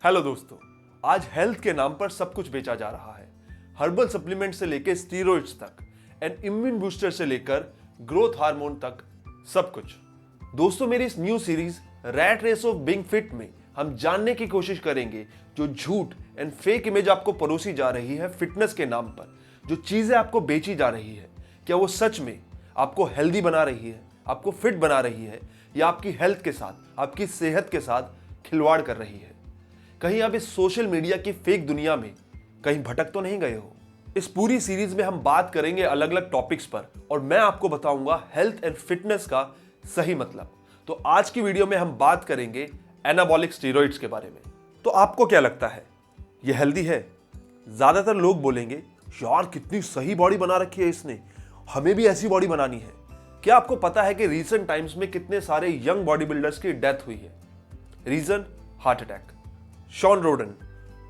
Hello दोस्तों, आज health के नाम पर सब कुछ बेचा जा रहा है। हर्बल सप्लीमेंट से लेकर स्टीरॉइड्स तक एंड इम्यून बूस्टर से लेकर ग्रोथ हार्मोन तक सब कुछ। दोस्तों, मेरी इस new series rat race of being fit में हम जानने की कोशिश करेंगे जो झूठ एंड फेक इमेज आपको परोसी जा रही है फिटनेस के नाम पर, जो चीजें आपको बेची जा रही है, क्या वो सच में आपको हेल्दी बना रही है, आपको फिट बना रही है, या आपकी हेल्थ के साथ, आपकी सेहत के साथ खिलवाड़ कर रही है। कहीं आप इस सोशल मीडिया की फेक दुनिया में कहीं भटक तो नहीं गए हो। इस पूरी सीरीज में हम बात करेंगे अलग अलग टॉपिक्स पर और मैं आपको बताऊंगा हेल्थ एंड फिटनेस का सही मतलब। तो आज की वीडियो में हम बात करेंगे एनाबॉलिक स्टेरॉइड्स के बारे में। तो आपको क्या लगता है, ये हेल्दी है? ज्यादातर लोग बोलेंगे यार कितनी सही बॉडी बना रखी है इसने, हमें भी ऐसी बॉडी बनानी है। क्या आपको पता है कि रीसेंट टाइम्स में कितने सारे यंग बॉडी बिल्डर्स की डेथ हुई है? Reason heart attack. Shawn Rhoden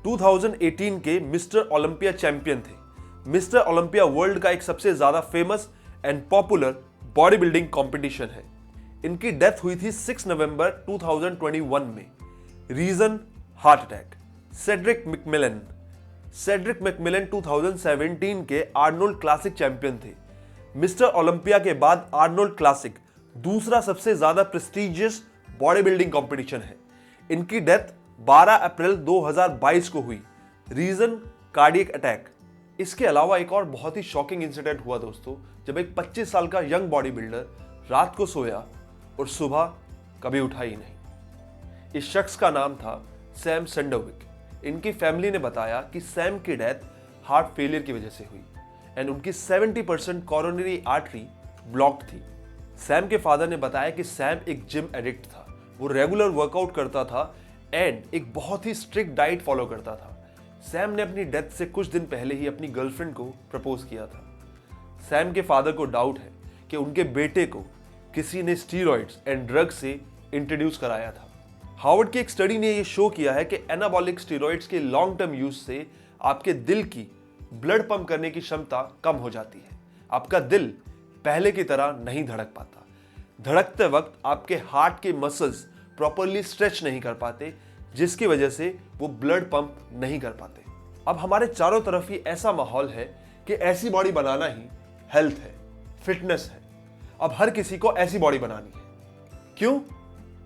2018 के मिस्टर ओलंपिया चैंपियन थे। मिस्टर ओलंपिया वर्ल्ड का एक सबसे ज्यादा famous and popular body building competition है। इनकी डेथ हुई थी 6 नवंबर 2021 में। Reason heart attack. Cedric McMillan 2017 के आर्नोल्ड क्लासिक चैंपियन थे। मिस्टर ओलंपिया के बाद आर्नोल्ड क्लासिक दूसरा सबसे ज्यादा प्रेस्टिजियस बॉडी बिल्डिंग कॉम्पिटिशन है। इनकी डेथ 12 अप्रैल 2022 को हुई। Reason cardiac attack. इसके अलावा एक और बहुत ही शॉकिंग इंसिडेंट हुआ दोस्तों, जब एक 25 साल का यंग बॉडी बिल्डर रात को सोया और सुबह कभी उठा ही नहीं। इस शख्स का नाम था सैम सेंडोविक। इनकी फैमिली ने बताया कि सैम की डेथ हार्ट फेलियर की वजह से हुई एंड उनकी 70% कोरोनरी आर्टरी ब्लॉक्ड थी। सैम के फादर ने बताया कि सैम एक जिम एडिक्ट था। वो रेगुलर वर्कआउट करता था एंड एक बहुत ही स्ट्रिक्ट डाइट फॉलो करता था। सैम ने अपनी डेथ से कुछ दिन पहले ही अपनी गर्लफ्रेंड को प्रपोज किया था। सैम के फादर को डाउट है कि उनके बेटे को किसी ने स्टीरॉइड्स एंड ड्रग्स से इंट्रोड्यूस कराया था। हार्वर्ड की एक स्टडी ने यह शो किया है कि एनाबॉलिक स्टीरॉइड्स के लॉन्ग टर्म यूज से आपके दिल की ब्लड पंप करने की क्षमता कम हो जाती है। आपका दिल पहले की तरह नहीं धड़क पाता। धड़कते वक्त आपके हार्ट के मसल्स प्रॉपरली स्ट्रेच नहीं कर पाते, जिसकी वजह से वो ब्लड पंप नहीं कर पाते। अब हमारे चारों तरफ ही ऐसा माहौल है कि ऐसी बॉडी बनाना ही हेल्थ है, फिटनेस है। अब हर किसी को ऐसी बॉडी बनानी है। क्यों?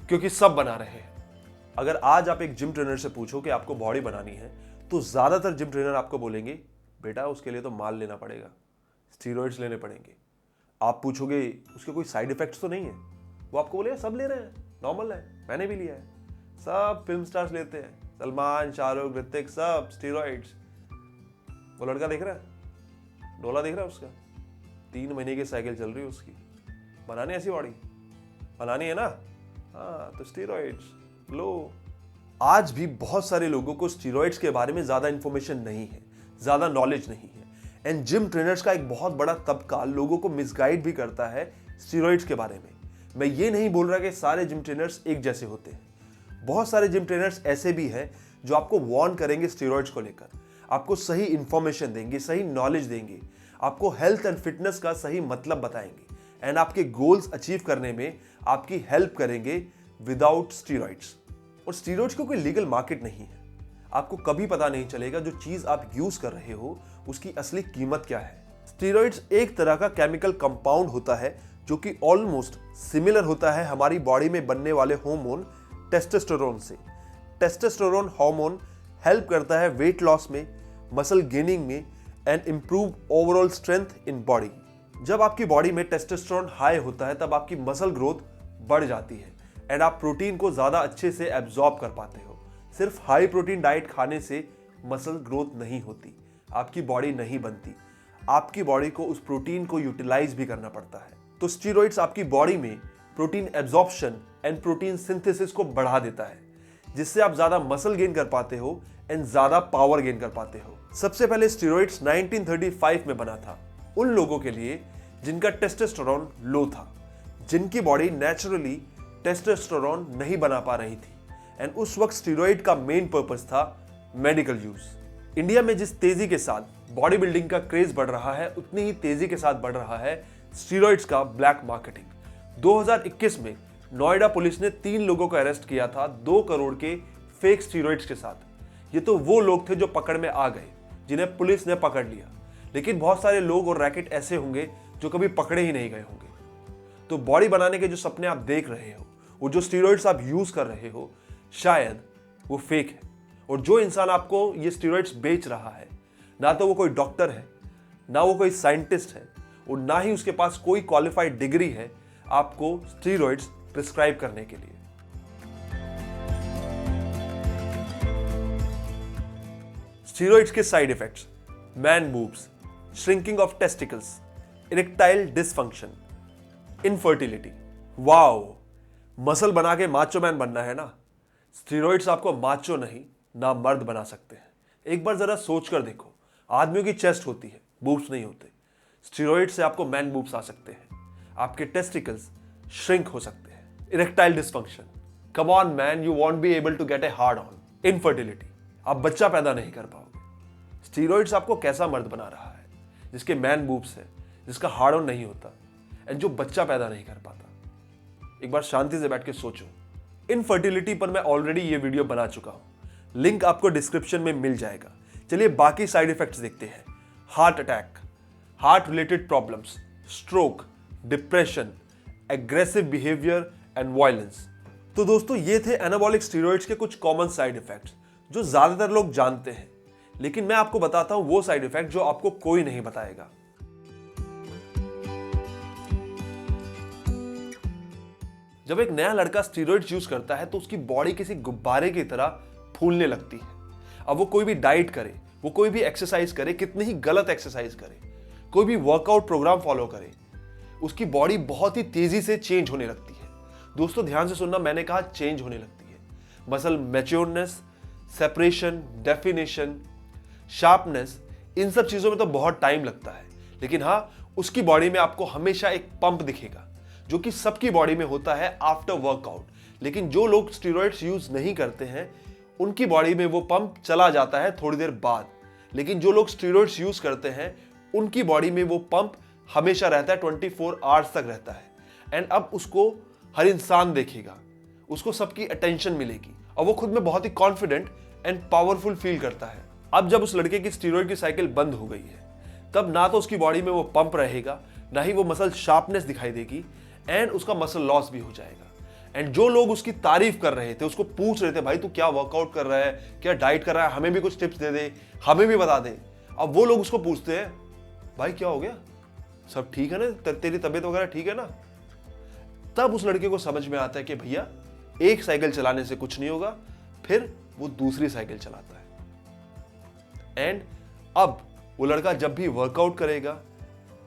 क्योंकि सब बना रहे हैं। अगर आज आप एक जिम ट्रेनर से पूछो कि आपको बॉडी बनानी है, तो ज्यादातर जिम ट्रेनर आपको बोलेंगे बेटा उसके लिए तो माल लेना पड़ेगा, स्टीरॉइड्स लेने पड़ेंगे। आप पूछोगे उसके कोई साइड इफेक्ट्स तो नहीं है, वो आपको बोलेगा सब ले रहे हैं, नॉर्मल है, मैंने भी लिया है। सब फिल्म स्टार्स लेते हैं, सलमान, शाहरुख, ऋतिक, सब स्टीरॉइड्स। वो लड़का देख रहा है, डोला देख रहा है उसका, 3 महीने की साइकिल चल रही है उसकी। बनानी ऐसी बॉडी बनानी है ना, हाँ तो स्टीरॉइड्स लो। आज भी बहुत सारे लोगों को स्टीरॉइड्स के बारे में ज्यादा इंफॉर्मेशन नहीं है, ज्यादा नॉलेज नहीं है एंड जिम ट्रेनर्स का एक बहुत बड़ा तबका लोगों को मिसगाइड भी करता है स्टीरॉइड्स के बारे में। मैं ये नहीं बोल रहा कि सारे जिम ट्रेनर्स एक जैसे होते हैं। बहुत सारे जिम ट्रेनर्स ऐसे भी हैं जो आपको वार्न करेंगे स्टीरॉइड्स को लेकर, आपको सही इंफॉर्मेशन देंगे, सही नॉलेज देंगे, आपको हेल्थ एंड फिटनेस का सही मतलब बताएंगे एंड आपके गोल्स अचीव करने में आपकी हेल्प करेंगे विदाउट स्टीरॉइड्स। और स्टीरॉइड्स को कोई लीगल मार्केट नहीं है। आपको कभी पता नहीं चलेगा जो चीज आप यूज कर रहे हो उसकी असली कीमत क्या है। स्टीरॉइड्स एक तरह का केमिकल कंपाउंड होता है जो कि ऑलमोस्ट सिमिलर होता है हमारी बॉडी में बनने वाले हार्मोन टेस्टोस्टेरोन से। टेस्टोस्टेरोन हार्मोन हेल्प करता है वेट लॉस में, मसल गेनिंग में and improve overall strength in body. जब आपकी बॉडी में टेस्टोस्टेरोन हाई होता है तब आपकी मसल ग्रोथ बढ़ जाती है एंड आप प्रोटीन को ज्यादा अच्छे से एब्जॉर्ब कर पाते हो। सिर्फ हाई प्रोटीन डाइट खाने से मसल ग्रोथ नहीं होती, आपकी बॉडी नहीं बनती। आपकी बॉडी को उस प्रोटीन को यूटिलाइज भी करना पड़ता है। तो स्टीरॉइड्स आपकी बॉडी में protein absorption and protein synthesis को बढ़ा देता है, जिससे आप ज्यादा मसल गेन कर पाते हो एंड ज्यादा पावर गेन कर पाते हो। सबसे पहले स्टीरॉइड्स 1935 में बना था उन लोगों के लिए जिनका टेस्टोस्टेरोन लो था, जिनकी बॉडी नेचुरली टेस्टोस्टेरोन नहीं बना पा रही थी एंड उस वक्त स्टीरॉइड का मेन पर्पस था मेडिकल यूज। इंडिया में जिस तेजी के साथ बॉडी बिल्डिंग का क्रेज बढ़ रहा है, उतनी ही तेजी के साथ बढ़ रहा है स्टीरॉइड्स का ब्लैक मार्केटिंग। 2021 में नोएडा पुलिस ने 3 लोगों को अरेस्ट किया था 2 करोड़ के फेक स्टीरॉइड्स के साथ। ये तो वो लोग थे जो पकड़ में आ गए, जिन्हें पुलिस ने पकड़ लिया, लेकिन बहुत सारे लोग और रैकेट ऐसे होंगे जो कभी पकड़े ही नहीं गए होंगे। तो बॉडी बनाने के जो सपने आप देख रहे हो, वो जो स्टीरॉइड्स आप यूज कर रहे हो, शायद वो फेक है। और जो इंसान आपको ये स्टीरॉइड्स बेच रहा है, ना तो वो कोई डॉक्टर है, ना वो कोई साइंटिस्ट है, और ना ही उसके पास कोई क्वालिफाइड डिग्री है आपको स्टीरॉइड्स प्रिस्क्राइब करने के लिए। स्टीरॉइड्स के side effects: man boobs, shrinking of testicles, erectile dysfunction, infertility. Wow, muscle बना के माचो मैन बनना है ना? स्टीरॉइड्स आपको माचो नहीं, ना मर्द बना सकते हैं। एक बार जरा सोच कर देखो, आदमियों की चेस्ट होती है, बूब्स नहीं होते। स्टीरॉइड से आपको मैन बूब्स आ सकते हैं, आपके टेस्टिकल्स श्रिंक हो सकते हैं। Erectile dysfunction, come on man, you won't be able to get a hard on. Infertility, आप बच्चा पैदा नहीं कर पाओगे। स्टीरॉइड्स आपको कैसा मर्द बना रहा है? जिसके मैन बूब्स है, जिसका हार्ड ऑन नहीं होता, एंड जो बच्चा पैदा नहीं कर पाता। एक बार शांति से बैठ के सोचो। इनफर्टिलिटी पर मैं ऑलरेडी ये वीडियो बना चुका हूं, लिंक आपको डिस्क्रिप्शन में मिल जाएगा। चलिए बाकी साइड इफेक्ट्स देखते हैं। Heart attack, heart related problems, stroke, depression, aggressive behaviour and violence. तो दोस्तों, ये थे एनाबॉलिक स्टीरॉइड्स के कुछ कॉमन साइड इफेक्ट्स जो ज्यादातर लोग जानते हैं, लेकिन मैं आपको बताता हूं वो साइड इफेक्ट जो आपको कोई नहीं बताएगा। जब एक नया लड़का स्टीरॉइड्स यूज करता है तो उसकी बॉडी किसी गुब्बारे की तरह फूलने लगती है। अब वो कोई भी डाइट करे, वो कोई भी एक्सरसाइज करे, कितनी ही गलत एक्सरसाइज करे, कोई भी वर्कआउट प्रोग्राम फॉलो करे, उसकी बॉडी बहुत ही तेजी से चेंज होने लगती है। दोस्तों ध्यान से सुनना, मैंने कहा चेंज होने लगती है। Muscle matureness, separation, definition, sharpness, इन सब चीजों में तो बहुत टाइम लगता है, लेकिन हाँ, उसकी बॉडी में आपको हमेशा एक पंप दिखेगा, जो कि सबकी बॉडी में होता है आफ्टर वर्कआउट। लेकिन जो लोग स्टीरॉइड्स यूज नहीं करते हैं, उनकी बॉडी में वो पंप चला जाता है थोड़ी देर बाद। लेकिन जो लोग स्टीरॉइड्स यूज करते हैं, उनकी बॉडी में वो पंप हमेशा रहता है, 24 आवर्स तक रहता है। एंड अब उसको हर इंसान देखेगा, उसको सबकी अटेंशन मिलेगी, और वो खुद में बहुत ही कॉन्फिडेंट एंड पावरफुल फील करता है। अब जब उस लड़के की स्टीरॉइड की साइकिल बंद हो गई है, तब ना तो उसकी बॉडी में वो पंप रहेगा, ना ही वो मसल शार्पनेस दिखाई देगी, एंड उसका मसल लॉस भी हो जाएगा। एंड जो लोग उसकी तारीफ कर रहे थे, उसको पूछ रहे थे, भाई तू क्या वर्कआउट कर रहा है, क्या डाइट कर रहा है, हमें भी कुछ टिप्स दे दे, हमें भी बता दे। अब वो लोग उसको पूछते हैं, भाई क्या हो गया, सब ठीक है ना, तेरी तबीयत वगैरह ठीक है ना? तब उस लड़के को समझ में आता है कि भैया एक साइकिल चलाने से कुछ नहीं होगा। फिर वो दूसरी साइकिल चलाता है। एंड अब वो लड़का जब भी वर्कआउट करेगा,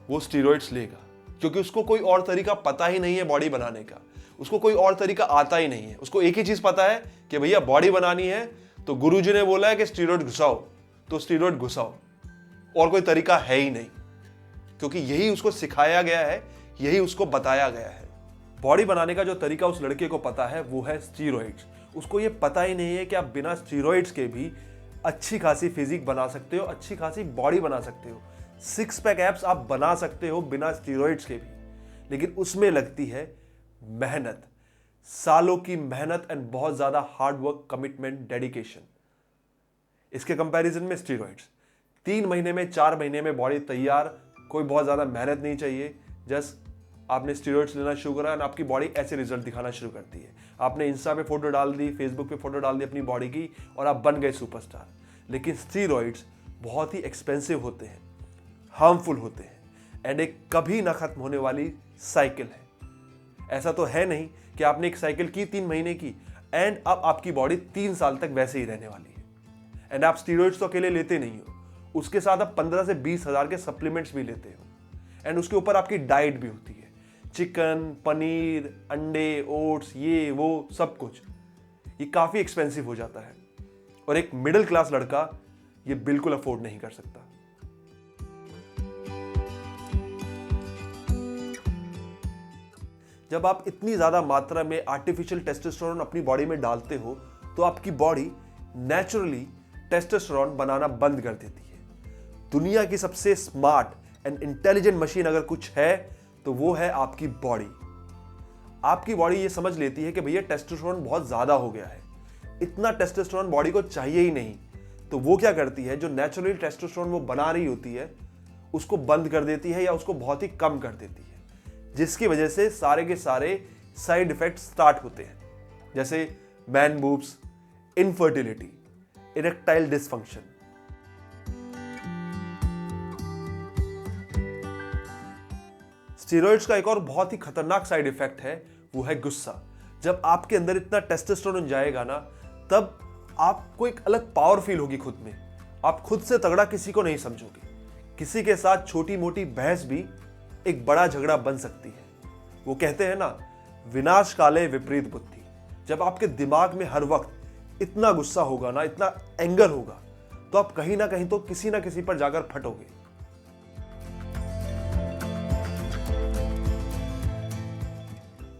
वो स्टीरॉइड्स लेगा, क्योंकि उसको कोई और तरीका पता ही नहीं है बॉडी बनाने का। उसको कोई और तरीका आता ही नहीं है। उसको एक ही चीज पता है कि भैया बॉडी बनानी है तो गुरुजी ने बोला है कि स्टीरॉइड घुसाओ, तो स्टीरॉइड घुसाओ, और कोई तरीका है ही नहीं, क्योंकि यही उसको सिखाया गया है, यही उसको बताया गया है। बॉडी बनाने का जो तरीका उस लड़के को पता है वो है स्टीरॉइड्स। उसको ये पता ही नहीं है कि आप बिना स्टीरॉइड्स के भी अच्छी खासी फिजिक बना सकते हो, अच्छी खासी बॉडी बना सकते हो, 6 पैक एब्स आप बना सकते हो बिना स्टीरॉइड्स के भी। लेकिन उसमें लगती है मेहनत, सालों की मेहनत एंड बहुत ज्यादा हार्ड वर्क, कमिटमेंट, डेडिकेशन। इसके कंपैरिजन में स्टीरॉइड्स 3 महीने में, 4 महीने में बॉडी तैयार, कोई बहुत ज्यादा मेहनत नहीं चाहिए। जस्ट आपने स्टीरॉइड्स लेना शुरू करा और आपकी बॉडी ऐसे रिजल्ट दिखाना शुरू करती है। आपने इंस्टा पे फोटो डाल दी, फेसबुक पे फोटो डाल दी अपनी बॉडी की, और आप बन गए सुपरस्टार। लेकिन स्टीरॉइड्स बहुत ही एक्सपेंसिव होते हैं, हार्मफुल होते हैं, एंड एक कभी ना खत्म होने वाली साइकिल है। ऐसा तो है नहीं कि आपने एक साइकिल की 3 महीने की, एंड अब आपकी बॉडी 3 साल तक वैसे ही रहने वाली है। एंड आप स्टीरॉइड्स तो अकेले लेते नहीं हो, उसके साथ आप 15 से 20 हजार के सप्लीमेंट्स भी लेते हो, एंड उसके ऊपर आपकी डाइट भी होती है, चिकन, पनीर, अंडे, ओट्स, ये वो सब कुछ। ये काफी एक्सपेंसिव हो जाता है, और एक मिडिल क्लास लड़का ये बिल्कुल अफोर्ड नहीं कर सकता। जब आप इतनी ज्यादा मात्रा में आर्टिफिशियल टेस्टोस्टेरोन अपनी बॉडी में डालते हो, तो आपकी बॉडी नेचुरली टेस्टोस्टेरोन बनाना बंद कर देती है। दुनिया की सबसे स्मार्ट एंड इंटेलिजेंट मशीन अगर कुछ है तो वो है आपकी बॉडी। आपकी बॉडी ये समझ लेती है कि भैया टेस्टोस्टेरोन बहुत ज्यादा हो गया है, इतना टेस्टोस्टेरोन बॉडी को चाहिए ही नहीं, तो वो क्या करती है, जो नेचुरली टेस्टोस्टेरोन वो बना रही होती है उसको बंद कर देती है या उसको बहुत ही कम कर देती है, जिसकी वजह से सारे के सारे साइड इफेक्ट स्टार्ट होते हैं, जैसे man boobs, infertility, erectile dysfunction. Steroids का एक और बहुत ही खतरनाक साइड इफेक्ट है, वो है गुस्सा। जब आपके अंदर इतना टेस्टोस्टेरोन जाएगा ना, तब आपको एक अलग पावर फील होगी खुद में। आप खुद से तगड़ा किसी को नहीं समझोगे। किसी के साथ छोटी मोटी बहस भी एक बड़ा झगड़ा बन सकती है। वो कहते हैं ना, विनाश काले विपरीत बुद्धि। जब आपके दिमाग में हर वक्त इतना गुस्सा होगा ना, इतना एंगर होगा, तो आप कहीं ना कहीं तो किसी ना किसी पर जाकर फटोगे।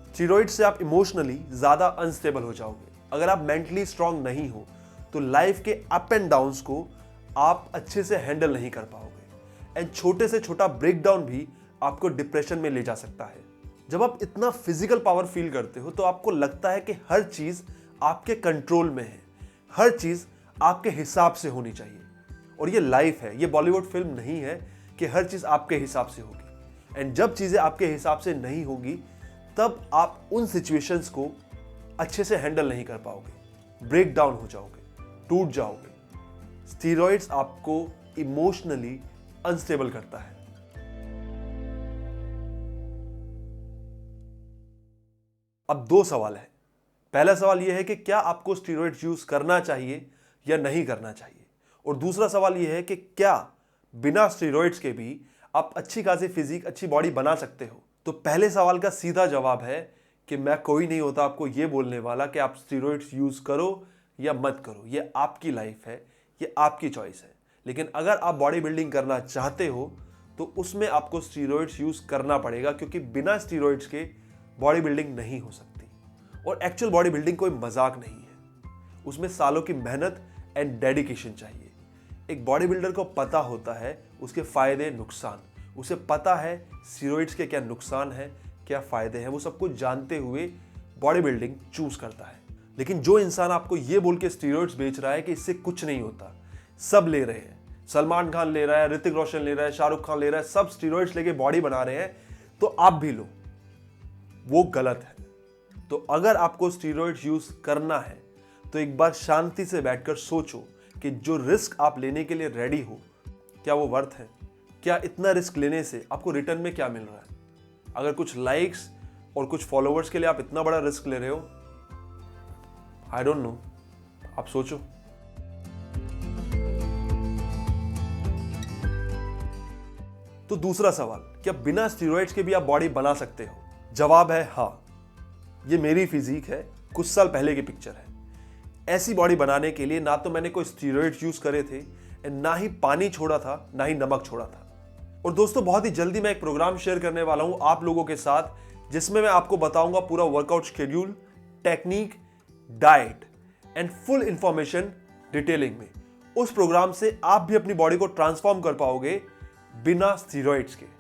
स्टेरॉइड से आप इमोशनली ज्यादा अनस्टेबल हो जाओगे। अगर आप मेंटली स्ट्रांग नहीं हो तो लाइफ के अप एंड डाउन्स को आप अच्छे से हैंडल नहीं कर पाओगे, एंड छोटे से छोटा ब्रेकडाउन भी आपको डिप्रेशन में ले जा सकता है। जब आप इतना फिजिकल पावर फील करते हो तो आपको लगता है कि हर चीज आपके कंट्रोल में है, हर चीज आपके हिसाब से होनी चाहिए। और ये लाइफ है, ये बॉलीवुड फिल्म नहीं है कि हर चीज आपके हिसाब से होगी। एंड जब चीजें आपके हिसाब से नहीं होगी तब आप उन सिचुएशंस को अच्छे से हैंडल नहीं कर पाओगे, ब्रेक डाउन हो जाओगे, टूट जाओगे। स्टेरॉइड्स आपको इमोशनली अनस्टेबल करता है। अब दो सवाल है। पहला सवाल यह है कि क्या आपको स्टेरॉइड्स यूज करना चाहिए या नहीं करना चाहिए, और दूसरा सवाल यह है कि क्या बिना स्टेरॉइड्स के भी आप अच्छी खासी फिजिक, अच्छी बॉडी बना सकते हो। तो पहले सवाल का सीधा जवाब है कि मैं कोई नहीं होता आपको यह बोलने वाला कि आप स्टेरॉइड्स यूज करो या मत करो। ये आपकी लाइफ है, ये आपकी चॉइस है। लेकिन अगर आप बॉडी बिल्डिंग करना चाहते हो तो उसमें आपको स्टेरॉइड्स यूज करना पड़ेगा, क्योंकि बिना स्टेरॉइड्स के बॉडी बिल्डिंग नहीं हो सकती। और एक्चुअल बॉडी बिल्डिंग कोई मजाक नहीं है, उसमें सालों की मेहनत एंड डेडिकेशन चाहिए। एक बॉडी बिल्डर को पता होता है उसके फायदे नुकसान, उसे पता है स्टेरॉइड्स के क्या नुकसान है, क्या फायदे हैं। वो सब कुछ जानते हुए बॉडी बिल्डिंग चूज करता है। लेकिन जो इंसान आपको ये बोल के स्टेरॉइड्स बेच रहा है कि इससे कुछ नहीं होता, सब ले रहे हैं, सलमान खान ले रहा है, ऋतिक रोशन ले रहा है, शाहरुख खान ले रहा है, सब स्टेरॉइड्स लेके बॉडी बना रहे हैं, तो आप भी लो, वो गलत है। तो अगर आपको स्टेरॉइड्स यूज करना है तो एक बार शांति से बैठकर सोचो कि जो रिस्क आप लेने के लिए रेडी हो, क्या वो वर्थ है। क्या इतना रिस्क लेने से आपको रिटर्न में क्या मिल रहा है। अगर कुछ लाइक्स और कुछ फॉलोवर्स के लिए आप इतना बड़ा रिस्क ले रहे हो, आई डोंट नो, आप सोचो। तो दूसरा सवाल, क्या बिना स्टेरॉइड्स के भी आप बॉडी बना सकते हो। जवाब है हाँ। ये मेरी फिजिक है, कुछ साल पहले की पिक्चर है। ऐसी बॉडी बनाने के लिए ना तो मैंने कोई स्टेरॉइड्स यूज करे थे, ना ही पानी छोड़ा था, ना ही नमक छोड़ा था। और दोस्तों, बहुत ही जल्दी मैं एक प्रोग्राम शेयर करने वाला हूं आप लोगों के साथ, जिसमें मैं आपको बताऊंगा पूरा workout schedule, technique, diet and full information detailing में। उस प्रोग्राम से आप भी अपनी बॉडी को ट्रांसफॉर्म कर पाओगे बिना स्टेरॉइड्स के।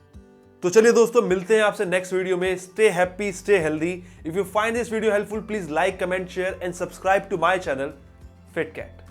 तो चलिए दोस्तों, मिलते हैं आपसे नेक्स्ट वीडियो में। Stay happy, stay healthy. If you find this video helpful, please like, comment, share and subscribe to my channel fit cat.